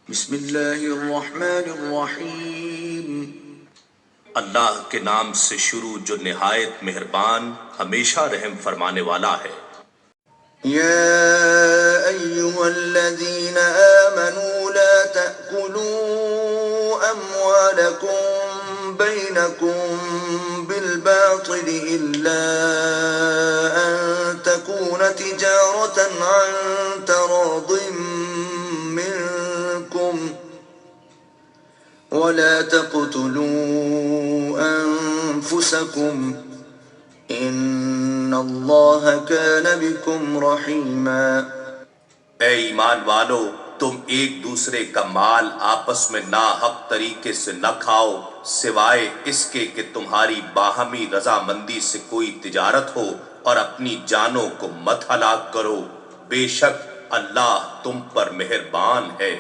بسم اللہ الرحمن الرحیم، اللہ کے نام سے شروع جو نہایت مہربان ہمیشہ رحم فرمانے والا ہے۔ یا ایہا الذین آمنوا لا تأکلوا اموالکم بینکم بالباطل الا ان تکون تجارتا عن تراض منکم ولا تقتلوا انفسکم ان اللہ کان بکم رحیما۔ اے ایمان والو، تم ایک دوسرے کا مال آپس میں ناحق طریقے سے نہ کھاؤ سوائے اس کے کہ تمہاری باہمی رضامندی سے کوئی تجارت ہو، اور اپنی جانوں کو مت ہلاک کرو، بے شک اللہ تم پر مہربان ہے۔